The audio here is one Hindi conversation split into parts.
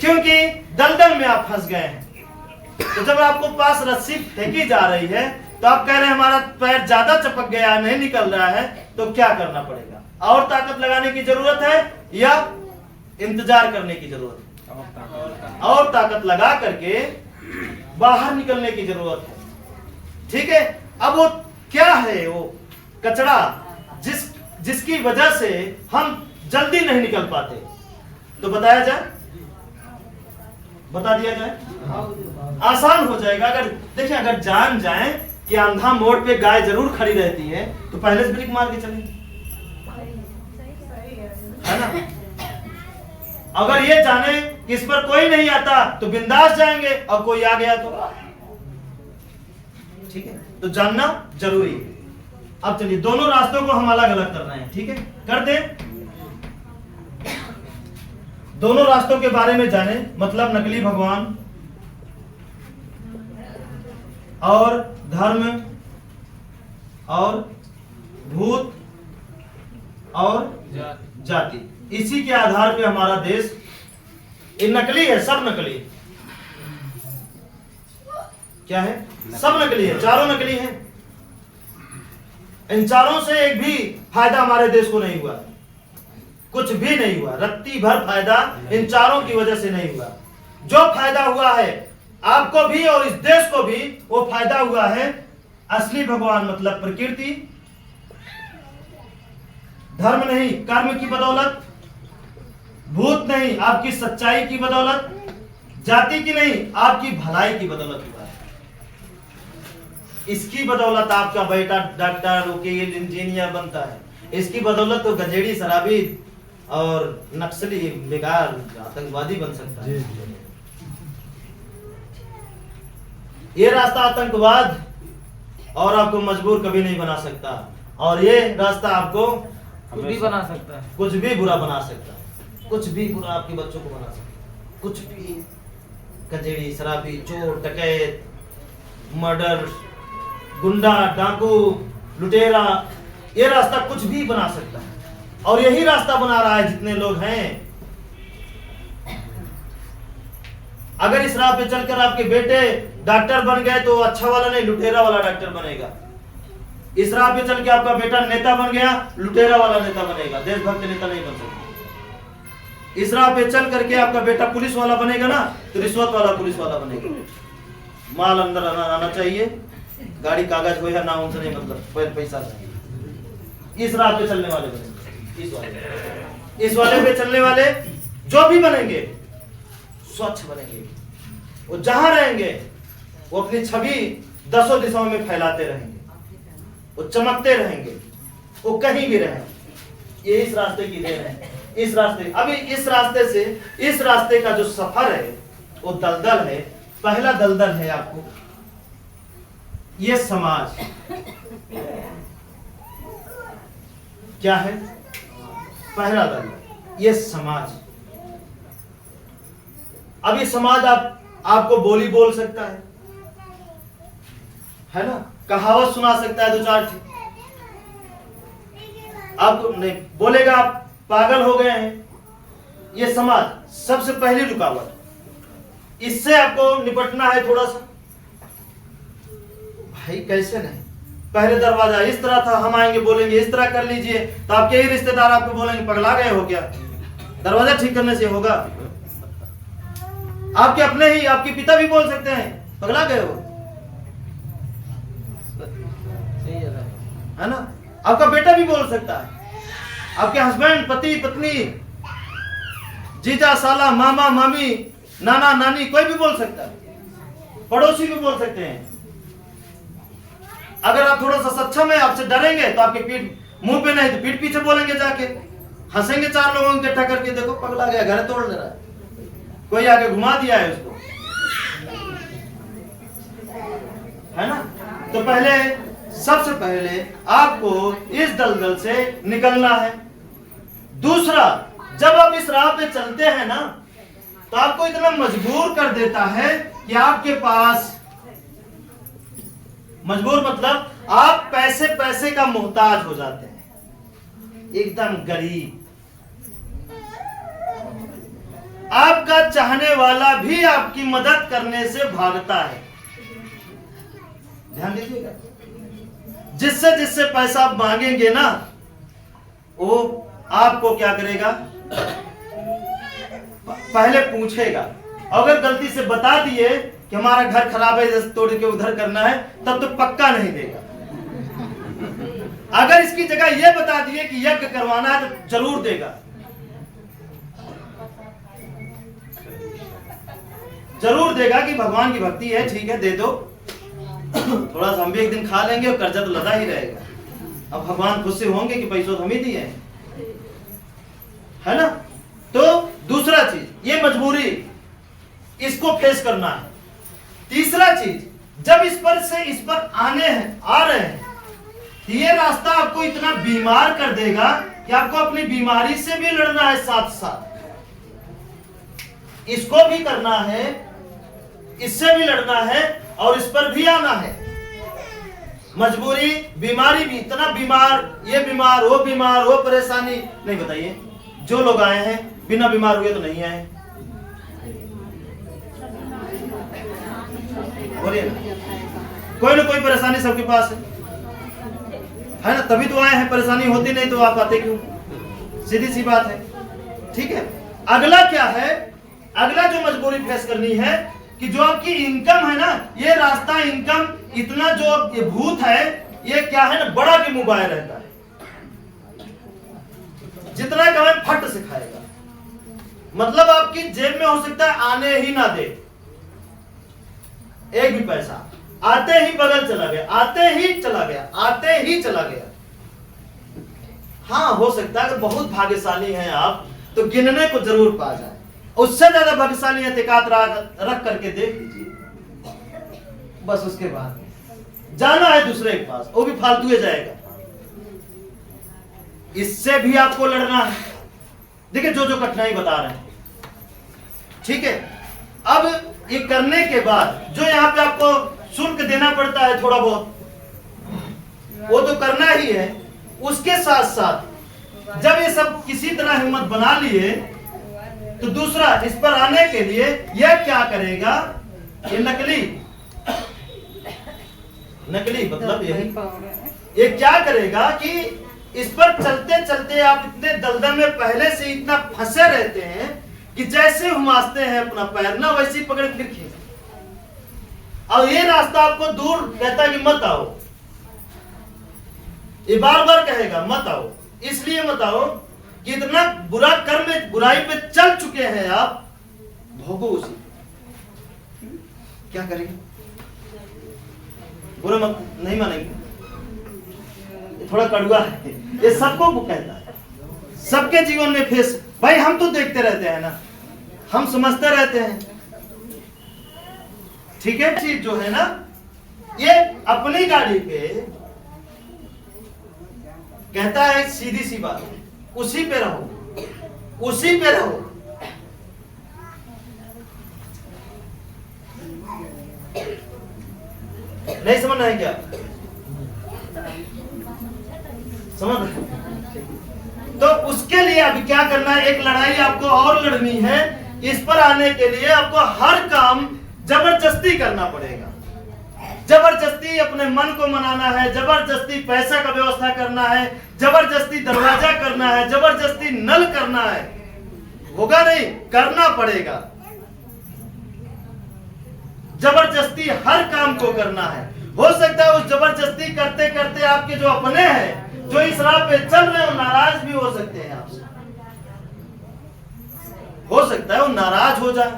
क्योंकि दलदल में आप फंस गए हैं। तो जब आपको पास रस्सी फेंकी जा रही है तो आप कह रहे हैं हमारा पैर ज्यादा चपक गया, नहीं निकल रहा है, तो क्या करना पड़ेगा? और ताकत लगाने की जरूरत है या इंतजार करने की जरूरत है? और ताकत लगा करके बाहर निकलने की जरूरत है। ठीक है, अब वो क्या है? वो कचरा जिसकी वजह से हम जल्दी नहीं निकल पाते, तो बताया जाए, बता दिया जाए, आसान हो जाएगा। अगर देखिए, अगर जान जाए कि अंधा मोड़ पे गाय जरूर खड़ी रहती है तो पहले से ब्रेक मार के चलेंगे, है ना? अगर ये जाने कि इस पर कोई नहीं आता तो बिंदास जाएंगे, और कोई आ गया तो ठीक है। तो जानना जरूरी है। अब चलिए, दोनों रास्तों को हम अलग अलग कर रहे हैं, ठीक है, कर दे। दोनों रास्तों के बारे में जाने, मतलब नकली भगवान और धर्म और भूत और जाति, इसी के आधार पे हमारा देश, ये नकली है, सब नकली। क्या है? सब नकली है, चारों नकली है। इन चारों से एक भी फायदा हमारे देश को नहीं हुआ, कुछ भी नहीं हुआ। रत्ती भर फायदा इन चारों की वजह से नहीं हुआ। जो फायदा हुआ है आपको भी और इस देश को भी, वो फायदा हुआ है असली भगवान मतलब प्रकृति, धर्म नहीं कर्म की बदौलत, भूत नहीं आपकी सच्चाई की बदौलत, जाति की नहीं आपकी भलाई की बदौलत हुआ है। इसकी बदौलत आपका बेटा डॉक्टर, वकील, इंजीनियर बनता है। इसकी बदौलत तो गजेड़ी, शराबी और नक्सली, बेकार आतंकवादी बन सकता है। ये रास्ता आतंकवाद और आपको मजबूर कभी नहीं बना सकता, और ये रास्ता आपको कुछ भी बना सकता है, कुछ भी बुरा बना सकता है, कुछ भी बुरा आपके बच्चों को बना सकता है, कुछ भी। गजेड़ी, शराबी, चोर, डकैत, मर्डर, गुंडा, डाकू, लुटेरा, ये रास्ता कुछ भी बना सकता है, और यही रास्ता बना रहा है जितने लोग हैं। अगर इस राह पे चलकर आपके बेटे डॉक्टर बन गए तो अच्छा वाला नहीं, लुटेरा वाला डॉक्टर बनेगा। इस राह पे चल के आपका बेटा नेता बन गया, लुटेरा वाला नेता बनेगा, देशभक्त नेता नहीं बन सकता। इस राह पे चल करके आपका बेटा पुलिस वाला बनेगा ना, तो रिश्वत वाला पुलिस वाला बनेगा। माल अंदर आना चाहिए, गाड़ी कागज हो या ना, उनसे नहीं मतलब, पैसा चाहिए। इस राह पे चलने वाले बनेंगे, इस वाले पे चलने वाले जो भी बनेंगे स्वच्छ बनेंगे। वो जहां रहेंगे वो अपनी छवि दसों दिशाओं में फैलाते रहेंगे, वो चमकते रहेंगे, वो कहीं भी रहें। ये इस रास्ते की देन है। इस रास्ते, अभी इस रास्ते से, इस रास्ते का जो सफर है वो दलदल है। पहला दलदल है आपको ये समाज। क्या है पहला दलदल? ये समाज। अब ये समाज आपको बोली बोल सकता है ना, कहावत सुना सकता है, दो चार आपको नहीं बोलेगा, आप पागल हो गए हैं। ये समाज सबसे पहली रुकावट, इससे आपको निपटना है थोड़ा सा। भाई कैसे नहीं, पहले दरवाजा इस तरह था, हम आएंगे बोलेंगे इस तरह कर लीजिए, तो आपके ही रिश्तेदार आपको बोलेंगे पगला गए हो क्या, दरवाजा ठीक करने से होगा। आपके अपने ही, आपके पिता भी बोल सकते हैं पगला गए हो, है ना। आपका बेटा भी बोल सकता है, आपके हस्बैंड, पति, पत्नी, जीजा, साला, मामा, मामी, नाना, नानी, कोई भी बोल सकता है, पड़ोसी भी बोल सकते हैं। अगर आप थोड़ा सा सक्षम है, आपसे डरेंगे तो आपके पीठ मुंह पे नहीं तो पीठ पीछे बोलेंगे, जाके हंसेंगे चार लोगों को इकट्ठा करके, देखो पगला गया, घर तोड़ ले रहा है, कोई आके घुमा दिया है उसको, है ना। तो पहले, सबसे पहले आपको इस दलदल से निकलना है। दूसरा, जब आप इस राह पे चलते हैं ना, तो आपको इतना मजबूर कर देता है कि आपके पास, मजबूर मतलब आप पैसे का मोहताज हो जाते हैं, एकदम गरीब। आपका चाहने वाला भी आपकी मदद करने से भागता है। ध्यान दीजिएगा, जिससे जिससे पैसा आप मांगेंगे ना, वो आपको क्या करेगा, पहले पूछेगा। अगर गलती से बता दिए कि हमारा घर खराब है, जैसे तोड़ के उधर करना है, तब तो पक्का नहीं देगा। अगर इसकी जगह यह बता दिए कि यज्ञ करवाना है, तो जरूर देगा, जरूर देगा कि भगवान की भक्ति है, ठीक है दे दो, थोड़ा सा हम भी एक दिन खा लेंगे और कर्जा तो लदा ही रहेगा। अब भगवान खुद से होंगे कि पैसों तो हम ही दिए हैं, है ना। तो दूसरा चीज, ये मजबूरी, इसको फेस करना है। तीसरा चीज, जब इस पर आने हैं, आ रहे हैं, तो ये रास्ता आपको इतना बीमार कर देगा कि आपको अपनी बीमारी से भी लड़ना है, साथ साथ इसको भी करना है, इससे भी लड़ना है और इस पर भी आना है। मजबूरी, बीमारी भी, इतना बीमार, ये बीमार, वो परेशानी नहीं। बताइए, जो लोग आए हैं बिना बीमार हुए तो नहीं आए, बोलिए ना, कोई ना कोई परेशानी सबके पास है ना, तभी तो आए हैं। परेशानी होती नहीं तो आप आते क्यों? सीधी सी बात है, ठीक है। अगला क्या है, अगला जो मजबूरी फेस करनी है कि जो आपकी इनकम है ना, ये रास्ता इनकम इतना, जो ये भूत है, ये क्या है ना, बड़ा के मुंह बाहर रहता है, जितना कमाए फट से खाएगा। मतलब आपकी जेब में हो सकता है आने ही ना दे एक भी पैसा, आते ही बगल चला गया, आते ही चला गया, आते ही चला गया। हाँ, हो सकता है अगर बहुत भाग्यशाली हैं आप तो गिनने को जरूर पा जाए, उससे ज्यादा भाग्यशाली है एकात रख करके देख लीजिए, बस उसके बाद जाना है दूसरे के पास, वो भी फालतू जाएगा। इससे भी आपको लड़ना है। देखिए जो जो कठिनाई बता रहे हैं, ठीक है। अब ये करने के बाद जो यहाँ पे आपको शुल्क देना पड़ता है थोड़ा बहुत, वो तो करना ही है। उसके साथ साथ जब ये सब किसी तरह हिम्मत बना लिए, तो दूसरा इस पर आने के लिए यह क्या करेगा, ये नकली मतलब यही, ये क्या करेगा कि इस पर चलते चलते आप इतने दलदल में पहले से इतना फंसे रहते हैं कि जैसे घुमाते हैं अपना पैर ना, वैसे ही पकड़ फिर खींच, और ये रास्ता आपको दूर कहता है कि मत आओ, ये बार बार कहेगा मत आओ। इसलिए मत आओ कि इतना बुरा कर्म, बुराई पे चल चुके हैं आप, भोगो उसी। क्या करेंगे, बुरा मत नहीं मानेंगे, थोड़ा कड़वा है, ये सबको कहता है, सबके जीवन में फेस। भाई हम तो देखते रहते हैं ना, हम समझते रहते हैं, ठीक है। चीज जो है ना, ये अपनी गाड़ी पे कहता है सीधी सी बात, उसी पे रहो, उसी पे रहो। नहीं समझना है क्या? समझ रहे? तो उसके लिए अभी क्या करना है, एक लड़ाई आपको और लड़नी है। इस पर आने के लिए आपको हर काम जबरदस्ती करना पड़ेगा, जबरदस्ती अपने मन को मनाना है, जबरदस्ती पैसा का व्यवस्था करना है, जबरदस्ती दरवाजा करना है, जबरदस्ती नल करना है। होगा नहीं, करना पड़ेगा, जबरदस्ती हर काम को करना है। हो सकता है उस जबरदस्ती करते करते आपके जो अपने हैं, जो इस राह पे चल रहे हो, नाराज भी हो सकते हैं आपसे, हो सकता है वो नाराज हो जाए।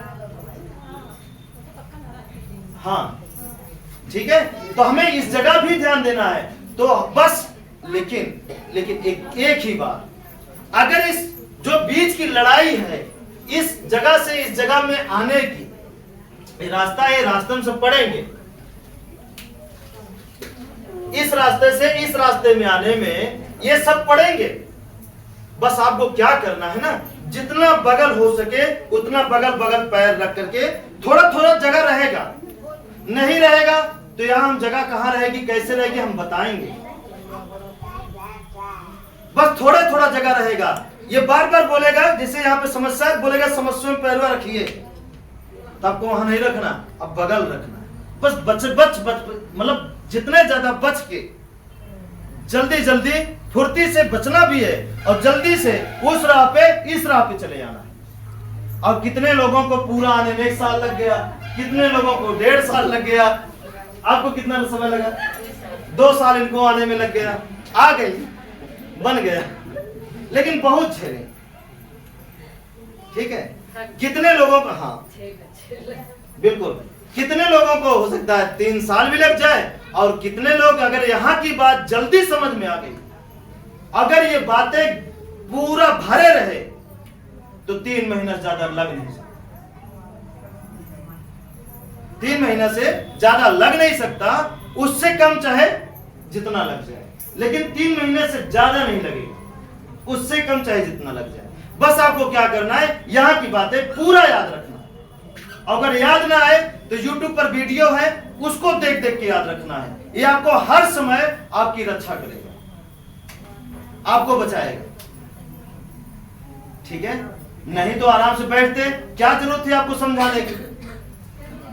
हाँ ठीक है, तो हमें इस जगह भी ध्यान देना है। तो बस लेकिन एक ही बात, अगर इस जो बीच की लड़ाई है, इस जगह से इस जगह में आने की रास्ता है, रास्ते में सब पड़ेंगे। इस रास्ते से इस रास्ते में आने में ये सब पड़ेंगे। बस आपको क्या करना है ना, जितना बगल हो सके उतना बगल पैर रख करके, थोड़ा थोड़ा जगह रहेगा, नहीं रहेगा तो यहां हम जगह कहां रहेगी, कैसे रहेगी हम बताएंगे। बस थोड़ा थोड़ा जगह रहेगा, ये बार बार बोलेगा, जैसे यहाँ पे समस्या है, बोलेगा समस्या में पैरवा रखिए, तो आपको वहां नहीं रखना, अब बगल रखना है। बस बच मतलब जितने ज्यादा बच के जल्दी जल्दी फुर्ती से बचना भी है, और जल्दी से उस राह पे इस राह पे चले जाना है। और कितने लोगों को पूरा आने में 1 साल लग गया, कितने लोगों को 1.5 साल लग गया। आपको कितना समय लगा? 2 साल इनको आने में लग गया, आ गई, बन गया, लेकिन बहुत झेले। ठीक है, कितने लोगों को, हाँ बिल्कुल, कितने लोगों को हो सकता है 3 साल भी लग जाए, और कितने लोग अगर यहाँ की बात जल्दी समझ में आ गई, अगर ये बातें पूरा भरे रहे, तो 3 महीना से ज्यादा लग नहीं सकता। 3 महीना से ज्यादा लग नहीं सकता, उससे कम चाहे जितना लग जाए, लेकिन 3 महीने से ज्यादा नहीं लगेगा, उससे कम चाहे जितना लग जाए। बस आपको क्या करना है, यहाँ की बातें पूरा याद रखना। अगर याद ना आए तो YouTube पर वीडियो है, उसको देख देख के याद रखना है। ये आपको हर समय आपकी रक्षा करेगा, आपको बचाएगा। ठीक है, नहीं तो आराम से बैठते, क्या जरूरत है आपको समझाने की?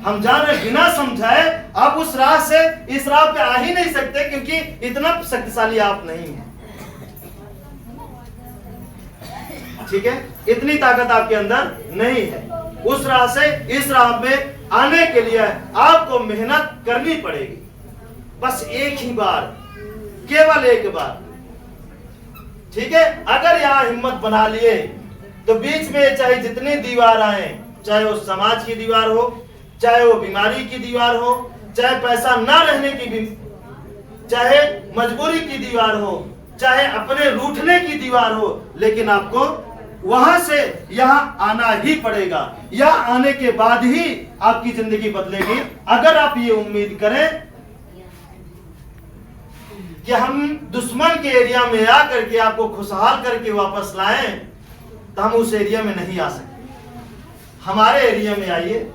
हम जान रहे, बिना समझाए आप उस राह से इस राह पे आ ही नहीं सकते, क्योंकि इतना शक्तिशाली आप नहीं हैं। ठीक है, इतनी ताकत आपके अंदर नहीं है। उस राह से इस राह में आने के लिए आपको मेहनत करनी पड़ेगी, बस एक ही बार, केवल एक बार। ठीक है, अगर यहाँ हिम्मत बना लिए तो बीच में चाहे जितनी दीवार आए, चाहे वो समाज की दीवार हो, चाहे वो बीमारी की दीवार हो, चाहे पैसा ना रहने की, चाहे मजबूरी की दीवार हो, चाहे अपने रूठने की दीवार हो, लेकिन आपको वहां से यहाँ आना ही पड़ेगा। यहाँ आने के बाद ही आपकी जिंदगी बदलेगी। अगर आप ये उम्मीद करें कि हम दुश्मन के एरिया में आकर के आपको खुशहाल करके वापस लाएं, तो हम उस एरिया में नहीं आ सकते। हमारे एरिया में आइए,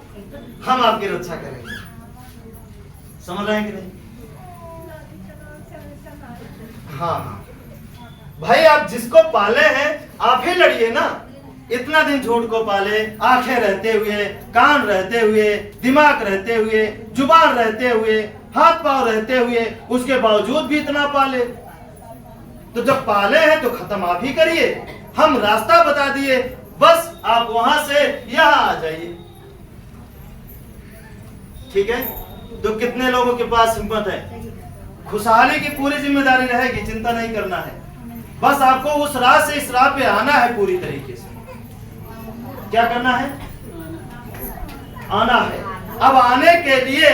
हम आपकी रक्षा करेंगे। समझ रहे हैं कि नहीं? हाँ भाई, आप जिसको पाले हैं आप ही लड़िए ना। इतना दिन झूठ को पाले, आंखें रहते हुए, कान रहते हुए, दिमाग रहते हुए, जुबान रहते हुए, हाथ पांव रहते हुए, उसके बावजूद भी इतना पाले। तो जब पाले हैं तो खत्म आप ही करिए, हम रास्ता बता दिए, बस आप वहां से यहां आ जाइए। ठीक है, तो कितने लोगों के पास हिम्मत है? खुशहाली की पूरी जिम्मेदारी रहेगी, चिंता नहीं करना है। बस आपको उस राह से इस राह पे आना है पूरी तरीके से। क्या करना है? आना है। अब आने के लिए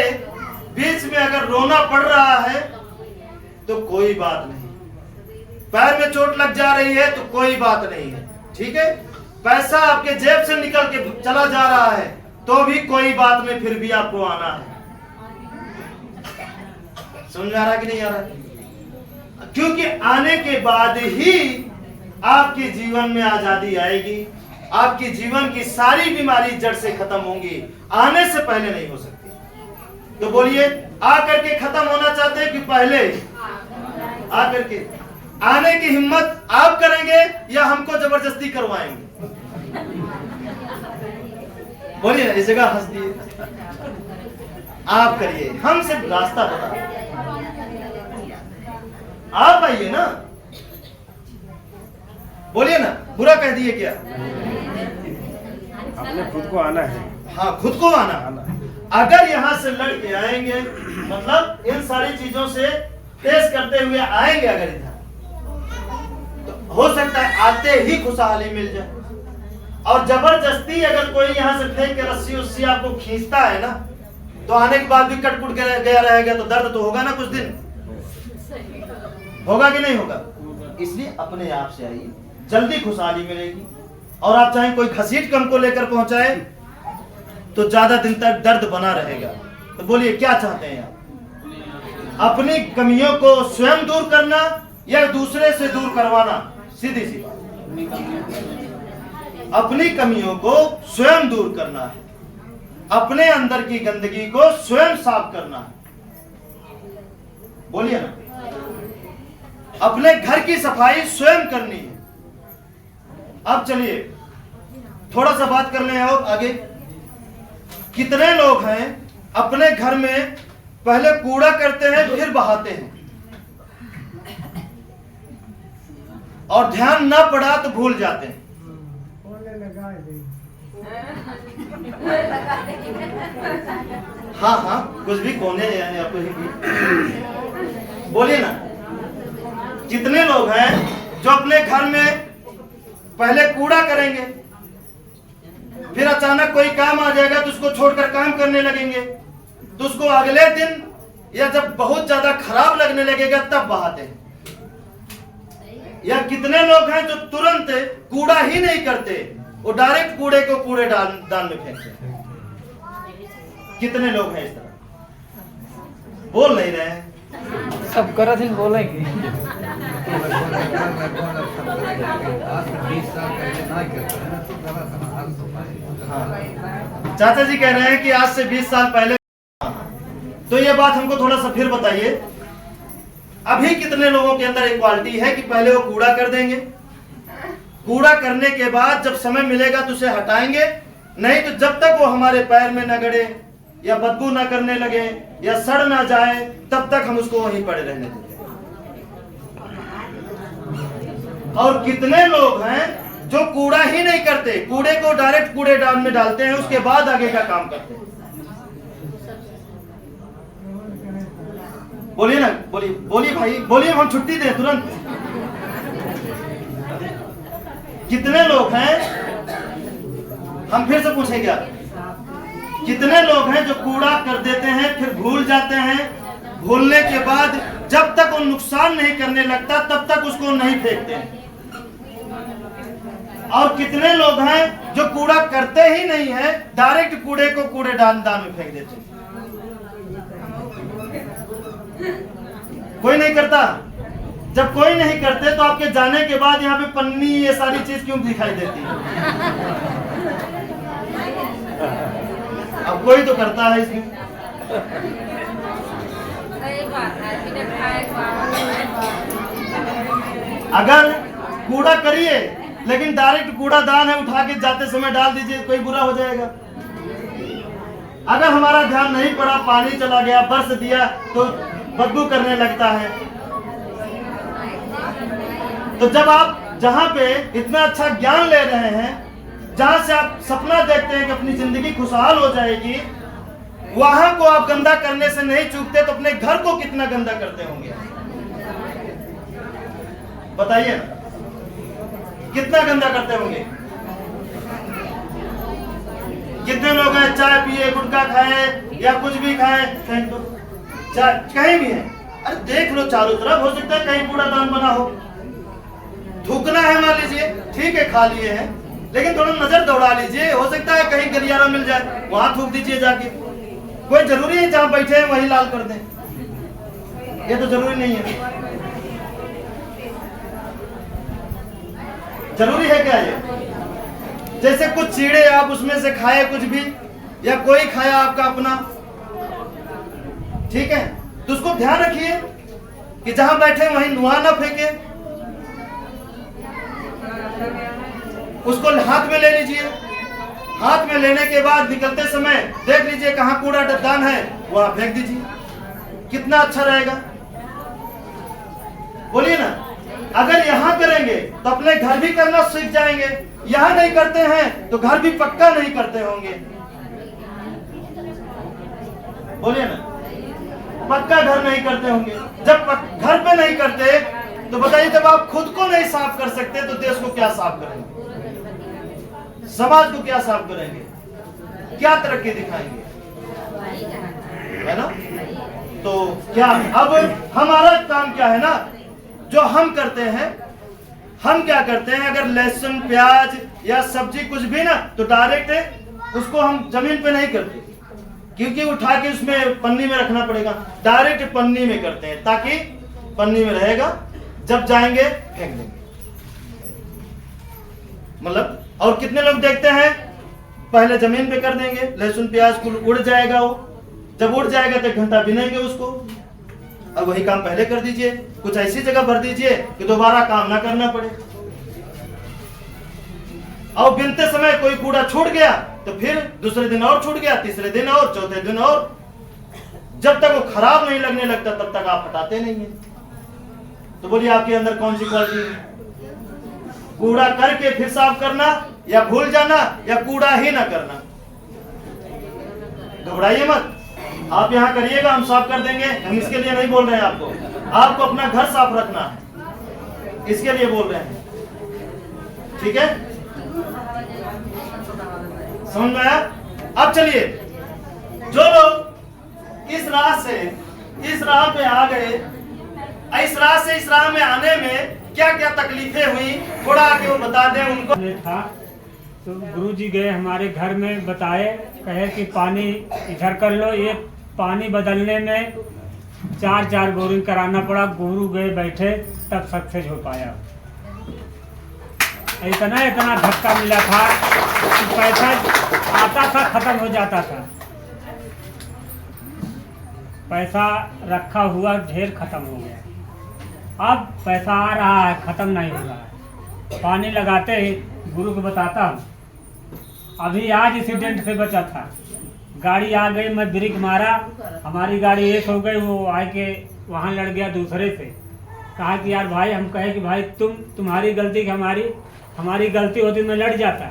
बीच में अगर रोना पड़ रहा है तो कोई बात नहीं, पैर में चोट लग जा रही है तो कोई बात नहीं है। ठीक है, पैसा आपके जेब से निकल के चला जा रहा है तो भी कोई बात नहीं, फिर भी आपको आना है। समझ आ रहा कि नहीं आ रहा? क्योंकि आने के बाद ही आपके जीवन में आजादी आएगी, आपकी जीवन की सारी बीमारी जड़ से खत्म होंगी, आने से पहले नहीं हो सकती। तो बोलिए, आकर के खत्म होना चाहते हैं कि पहले? आकर के। आने की हिम्मत आप करेंगे या हमको जबरदस्ती करवाएंगे? बोलिए, इस जगह हंस दिए। आप करिए, हम सिर्फ रास्ता बता, आप आइए ना। बोलिए ना, बुरा कह दिए क्या? अपने खुद को आना है। हाँ, खुद को आना। अगर यहाँ से लड़के आएंगे, मतलब इन सारी चीजों से पेश करते हुए आएंगे अगर इधर, तो हो सकता है आते ही खुशहाली मिल जाए। और जबरदस्ती अगर कोई यहाँ से फेंक के रस्सी उस्सी आपको खींचता है ना, तो आने के बाद भी कटपुट गया रहेगा, तो दर्द तो होगा ना कुछ दिन, होगा कि नहीं होगा? इसलिए अपने आप से आइए, जल्दी खुशहाली मिलेगी। और आप चाहें कोई घसीट के हमको लेकर पहुंचाए तो ज्यादा दिन तक दर्द बना रहेगा। तो बोलिए, क्या चाहते हैं आप? अपनी कमियों को स्वयं दूर करना या दूसरे से दूर करवाना? सीधी सी बात, अपनी कमियों को स्वयं दूर करना है, अपने अंदर की गंदगी को स्वयं साफ करना है। बोलिए ना, अपने घर की सफाई स्वयं करनी है। अब चलिए थोड़ा सा बात कर लें और आगे। कितने लोग हैं अपने घर में पहले कूड़ा करते हैं फिर बहाते हैं, और ध्यान ना पड़ा तो भूल जाते हैं। हाँ हाँ, कुछ भी कोने या कुछ भी बोलिए ना। कितने लोग हैं जो अपने घर में पहले कूड़ा करेंगे, फिर अचानक कोई काम आ जाएगा तो उसको छोड़कर काम करने लगेंगे, तो उसको अगले दिन या जब बहुत ज्यादा खराब लगने लगेगा तब बहाते हैं। या कितने लोग हैं जो तुरंत कूड़ा ही नहीं करते, वो डायरेक्ट कूड़े को कूड़े दान में फेंकते हैं। कितने लोग हैं इस तरह? बोल नहीं रहे हैं। सब कर दिन बोलेंगे। हाँ। चाचा जी कह रहे हैं कि आज से 20 साल पहले। तो ये बात हमको थोड़ा सा फिर बताइए, अभी कितने लोगों के अंदर एक क्वालिटी है कि पहले वो कूड़ा कर देंगे, कूड़ा करने के बाद जब समय मिलेगा तो उसे हटाएंगे, नहीं तो जब तक वो हमारे पैर में न गड़े या बदबू ना करने लगे या सड़ ना जाए तब तक हम उसको वहीं पड़े रहने देंगे। और कितने लोग हैं जो कूड़ा ही नहीं करते, कूड़े को डायरेक्ट कूड़ेदान में डालते हैं, उसके बाद आगे का काम करते हैं। बोलिए ना, बोलिए बोलिए भाई, बोलिए, हम छुट्टी दें तुरंत। कितने लोग हैं, हम फिर से पूछें क्या, कितने लोग हैं जो कूड़ा कर देते हैं फिर भूल जाते हैं, भूलने के बाद जब तक वो नुकसान नहीं करने लगता तब तक उसको नहीं फेंकते हैं। और कितने लोग हैं जो कूड़ा करते ही नहीं है, डायरेक्ट कूड़े को कूड़ेदान में फेंक देते हैं। कोई नहीं करता। जब कोई नहीं करते तो आपके जाने के बाद यहाँ पे पन्नी ये सारी चीज क्यों दिखाई देती है? अब कोई तो करता है इसमें। अगर कूड़ा करिए लेकिन डायरेक्ट कूड़ा दान है, उठा के जाते समय डाल दीजिए, कोई बुरा हो जाएगा। अगर हमारा ध्यान नहीं पड़ा, पानी चला गया, बरस दिया तो बदबू करने लगता है। तो जब आप जहां पे इतना अच्छा ज्ञान ले रहे हैं, जहां से आप सपना देखते हैं कि अपनी जिंदगी खुशहाल हो जाएगी, वहां को आप गंदा करने से नहीं चूकते तो अपने घर को कितना गंदा करते होंगे? बताइए ना, कितना गंदा करते होंगे? कितने लोग हैं चाय पिए, गुटखा खाए या कुछ भी खाए, कहीं तो कहीं भी है, अरे देख लो चारों तरफ, हो सकता है कहीं कूड़ादान बना हो। थूकना है मान लीजिए, ठीक है खा लिए हैं, लेकिन थोड़ा नजर दौड़ा लीजिए, हो सकता है कहीं गलियारा मिल जाए, वहां थूक दीजिए जाके। कोई जरूरी है जहां बैठे हैं वहीं लाल कर दें, ये तो जरूरी नहीं है। जरूरी है क्या ये? जैसे कुछ चीड़े आप उसमें से खाए कुछ भी, या कोई खाया आपका अपना, ठीक है, तो उसको ध्यान रखिए कि जहां बैठे वहीं नुआ ना फेंके, उसको हाथ में ले लीजिए। हाथ में लेने के बाद निकलते समय देख लीजिए कहां कूड़ादान है, वहां फेंक दीजिए। कितना अच्छा रहेगा, बोलिए ना। अगर यहां करेंगे तो अपने घर भी करना सीख जाएंगे, यहां नहीं करते हैं तो घर भी पक्का नहीं करते होंगे। बोलिए ना, पक्का घर नहीं करते होंगे। जब घर पे नहीं करते तो बताइए, जब आप खुद को नहीं साफ कर सकते तो देश को क्या साफ करेंगे, समाज को क्या साफ करेंगे, क्या तरक्की दिखाएंगे, है ना? तो क्या अब हमारा काम क्या है ना, जो हम करते हैं, हम क्या करते हैं, अगर लहसुन प्याज या सब्जी कुछ भी ना, तो डायरेक्ट उसको हम जमीन पे नहीं करते, क्योंकि उठा के उसमें पन्नी में रखना पड़ेगा। डायरेक्ट पन्नी में करते हैं ताकि पन्नी में रहेगा, जब जाएंगे फेंक देंगे। मतलब, और कितने लोग देखते हैं पहले जमीन पे कर देंगे, लहसुन प्याज कुल उड़ जाएगा, वो जब उड़ जाएगा तो 1 घंटा बिनेंगे उसको। अब वही काम पहले कर दीजिए, कुछ ऐसी जगह भर दीजिए कि दोबारा काम ना करना पड़े। और बिनते समय कोई कूड़ा छूट गया तो फिर दूसरे दिन और छूट गया, तीसरे दिन और, चौथे दिन और, जब तक वो खराब नहीं लगने लगता तब तक आप हटाते नहीं है। तो बोलिए आपके अंदर कौन सी क्वालिटी है? कूड़ा करके फिर साफ करना, या भूल जाना, या कूड़ा ही ना करना। घबराइए मत, आप यहाँ करिएगा, हम साफ कर देंगे। हम इसके लिए नहीं बोल रहे हैं आपको, आपको अपना घर साफ रखना है, इसके लिए बोल रहे हैं, ठीक है? समझ में आया? अब चलिए, जो लोग इस राह से इस राह पे आ गए, इस राह से इस राह में आने में क्या क्या तकलीफें हुई, थोड़ा आके वो बता दें उनको। था तो गुरुजी गए हमारे घर में, बताए, कहे कि पानी इधर कर लो। ये पानी बदलने में 4 बोरिंग कराना पड़ा। गुरु गए बैठे तब सक्सेस हो पाया। इतना धक्का मिला था कि पैसा आता था खत्म हो जाता था। पैसा रखा हुआ ढेर खत्म हो गया। अब पैसा आ रहा है, खत्म नहीं हो रहा है। पानी लगाते ही गुरु को बताता हूँ, अभी आज एक्सीडेंट से बचा था। गाड़ी आ गई, मैं ब्रेक मारा, हमारी गाड़ी एक हो गई, वो आके वहाँ लड़ गया दूसरे से। कहा कि यार भाई, हम कहे कि भाई तुम्हारी गलती, हमारी गलती होती मैं लड़ जाता।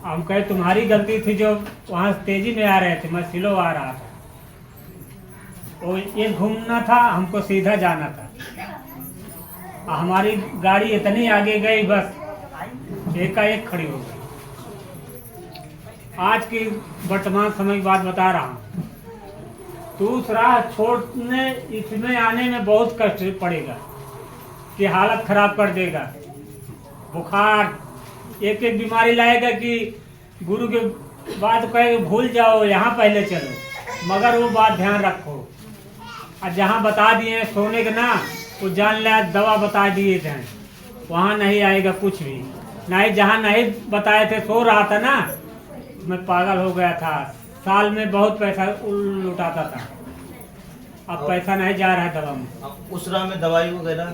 हम कहे तुम्हारी गलती थी जो वहाँ तेजी में आ रहे थे, मैं स्लो आ रहा था। वो ये घूमना था, हमको सीधा जाना था। हमारी गाड़ी इतनी आगे गई, बस एकाएक खड़ी हो गई। आज की वर्तमान समय की बात बता रहा हूँ। दूसरा छोड़ने इसमें आने में बहुत कष्ट पड़ेगा कि हालत खराब कर देगा। बुखार, एक बीमारी लाएगा कि गुरु के बात कहे भूल जाओ, यहाँ पहले चलो, मगर वो बात ध्यान रखो। और जहाँ बता दिए सोने का ना, वो जान लिया दवा बता दिए थे, वहाँ नहीं आएगा कुछ भी नहीं। जहाँ नहीं बताए थे, सो रहा था ना, मैं पागल हो गया था। साल में बहुत पैसा लुटाता था, अब पैसा नहीं जा रहा है दवा में। उस राह में दवाई वगैरह,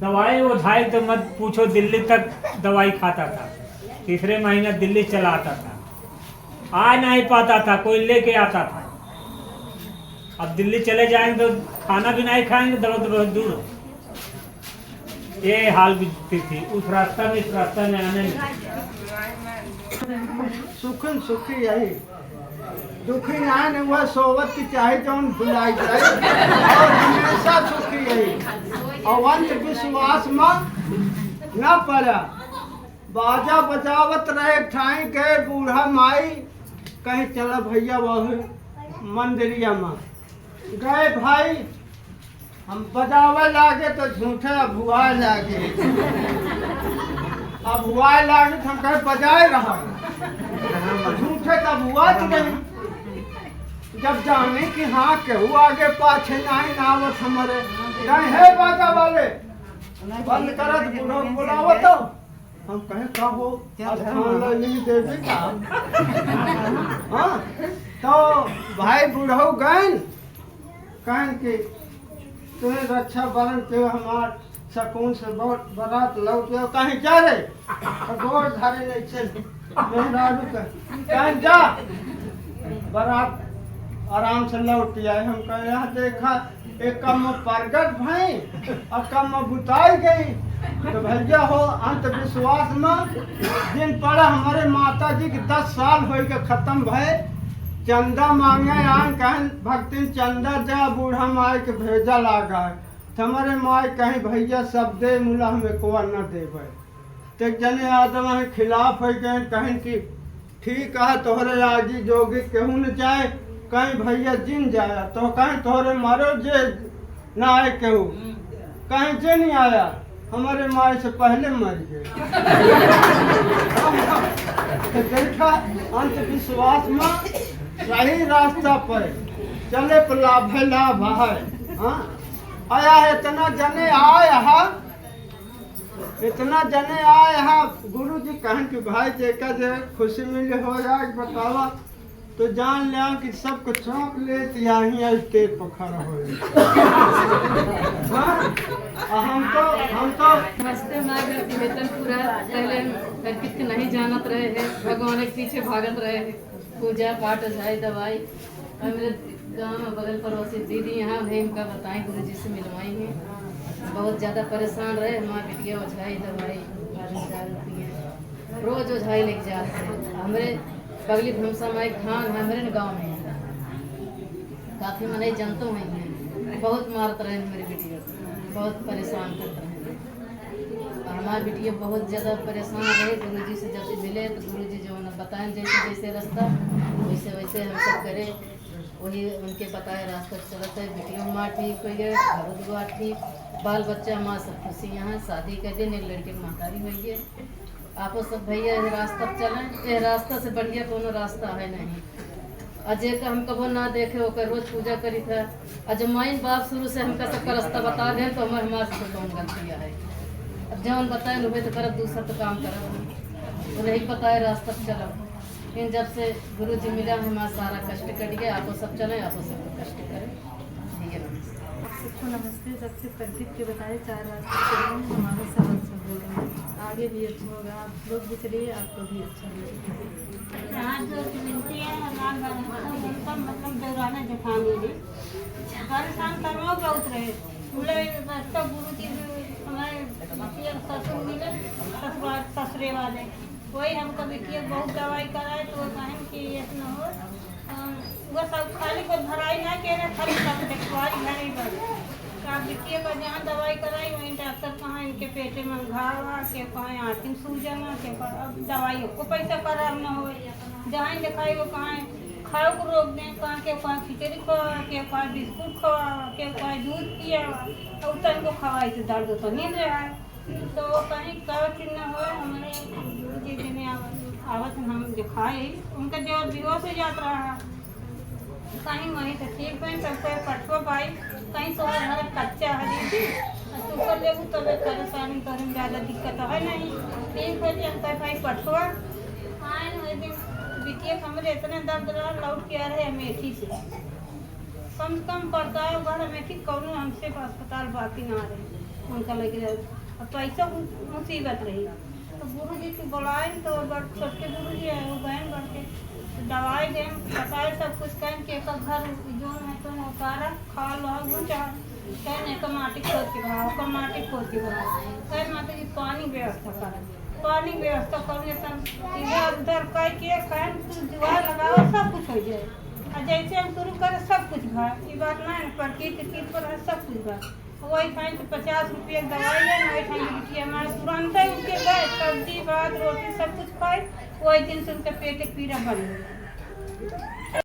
दवाई ओझाई तो मत पूछो। दिल्ली तक दवाई खाता था, तीसरे महीने दिल्ली चला आता था। आ नहीं पाता था, कोई लेके आता था। अब दिल्ली चले जाएंगे तो खाना भी नहीं खाएंगे, दवा तो बहुत दूर। ये हाल बीतती थी उस रास्ता में, इस रास्ता में आने में। सुखन सुखी यही दुखी ना न हुआ, सोवत की चाहे जौन भुलाई जाए, और हमेशा सुखी यही। अवंत विश्वास में न पड़ा, बाजा बजावत रहे, ठाई गए बूढ़ा माई, कहीं चला भैया वह मंदिरिया में गए भाई। हम बजावे लागे तो झूठे अभुआए लागे, अभुआए लागे तो हम कहे बजाए रहा, झूठे तो अभुआ नहीं। जब जाने कि हाँ केहू आगे पाछे नहीं नावत हमारे, कहीं है बाजा वाले बंद करत बूढ़ो बुलावत। हम कहे का हो देवी का। हाँ तो भाई बूढ़ो गए, कहें कि तुम्हें रक्षा बरन के हमार सकून से बहुत बारात लौट गए, कहीं जा रहे गोर धारे नहीं चल मेहरारू कहीं जा, बारात आराम से लौट आए। हम कहे यहाँ देखा एक कम प्रगट भई और कम बुताई गई। तो भैया हो अंत विश्वास में दिन पड़ा, हमारे माता जी के 10 साल हो के खत्म भय। चंदा मांगे आन कहन भक्ति चंदा जा, बूढ़ा माई के भेजा लागा। तो हमारे माई कहीं भैया सब दे, मुला हमें को न देवे। तो जने आदम के खिलाफ हो गए, कहें कि ठीक है तोहरे आजी जोगी केहू न जाए, कहीं भैया जिन जाया तो कहीं तोहरे मारो जे ना आए केहू, कहीं जे नहीं आया हमारे माई से पहले मर गए। तो देखा अंत विश्वास में सही रास्ता पर चले पर लाभ है, लाभ है। हाँ आया है इतना जने आया, इतना जने आया। गुरु जी कहन कि भाई जेका जे खुशी मिले हो जाए बतावा, तो जान लिया कि सबको चौंक लेते यहाँ स्टेज पर खड़ा हो। हम तो नमस्ते माँ घर वेतन पूरा पहले अर्पित के नहीं जानत रहे हैं, भगवान के पीछे भागत रहे हैं, पूजा पाठ झाई दवाई। और मेरे गांव में बगल पड़ोसी दीदी यहाँ उन्हें इनका बताएं, गुरु जी से मिलवाई हैं। बहुत ज़्यादा परेशान रहे, माँ बिटिया ओझाई दवाई 12,000 रुपये रोज ओझाई लेके जाते हैं। हमारे बगली भमसा माई खान है हमारे गाँव में, काफ़ी मने जनतों में हैं, बहुत मारते रहे मेरी बिटिया को, बहुत परेशान करते हैं। हमारी बिटिया बहुत ज़्यादा परेशान रहे। गुरुजी से जब से मिले तो गुरुजी जो उन्हें बताएं जैसे जैसे रास्ता वैसे वैसे हम सब करें, वही उनके बताए रास्ता चलते है। बिटिया माँ ठीक हो गए, घर दुआ ठीक, बाल बच्चा माँ सब खुशी। यहाँ शादी कर दिन एक लड़के की महतारी हुई है। आपो सब भैया ये रास्ता चलें, ये रास्ता से बढ़िया कोनो रास्ता है नहीं। अजय का हम कबो ना देखे ओकर रोज पूजा करी था। अजमाइन बाप शुरू से हमका सबका रास्ता बता दें तो हमारे से कौन गलतियाँ है। अब जब बताए लोग तो करब, दूसरा तो काम करब, तो नहीं पता है रास्ता चलब। लेकिन जब से गुरु जी मिला हमारा सारा कष्ट कट गया। आपको सब चले, आपको सब कष्ट करें। ठीक है, सबको नमस्ते। सबसे परिचित के बताए 4 रास्ते चलेंगे, हमारे सरल से बोलेंगे, आगे भी अच्छा होगा। आप लोग भी चलिए, आपको भी अच्छा लगेगा। यहाँ जो मिलती है मतलब दौराना जुकाम मिले परेशान करवा बहुत रहे बोले रास्ता गुरु जी हमारे ससुर मिले ससुरे वाले, वही हम कभी किए बहुत दवाई कराए तो कहें कि इतना हो वह सब खाली को भराई ना के खाली सब देखवाई घर ही बस आप देखिए का जहाँ दवाई कराई वहीं डॉक्टर कहाँ इनके पेटे में घाव के कहाँ आँखिन सूजन के अब दवाइयों को पैसा खराब न हो, जहाँ दिखाई वो कहाँ खाओ को रोक दें, कहाँ के कहाँ खिचड़ी खवा के कहाँ बिस्कुट खवा के कहाँ दूध पिया और तन को खवाई तो दर्द तो नींद रहा है। तो वो कहीं कहा चीज न हो। हमारे गुरु जी ने आवत हम दिखाए उनका जो बेहोश हो जाता रहा कहीं वहीं से ठीक हुई सबको पटवा पाई कहीं तो हर कच्चा है थी तो कर ले तब परेशानी तो हम ज़्यादा दिक्कत है नहीं ठीक हो जाए भाई पटवा आए वही दिन बिटिया हमारे इतने दर्द रहा लौट के आ रहे अमेठी से कम से कम पड़ता है घर अमेठी कौन हमसे अस्पताल बाकी ना रहे उनका लगे रहे अब पैसा मुसीबत रही तो गुरु जी की बुलाए तो छोटे गुरु जी है वो बहन बढ़ के दवाई दें बताए सब कुछ कहें कि एक घर जो है तो उतारा खा लो घूचा कहने का माटी खोद के भाव का माटी खोद के भाव कह माता जी पानी व्यवस्था करें पानी व्यवस्था करने तब इधर उधर कह के कहें दीवार लगाओ सब कुछ हो जाए और जैसे हम शुरू करें सब कुछ भाई ये बात ना है प्रकृति चीज पर सब कुछ भाई वही खाएँ तो 50 रुपये दवाई है वही खाएँ बिटिया हमारे तुरंत ही उनके गए सब्जी भात रोटी सब कुछ खाए वही दिन से उनका पेट पीड़ा बढ़ गया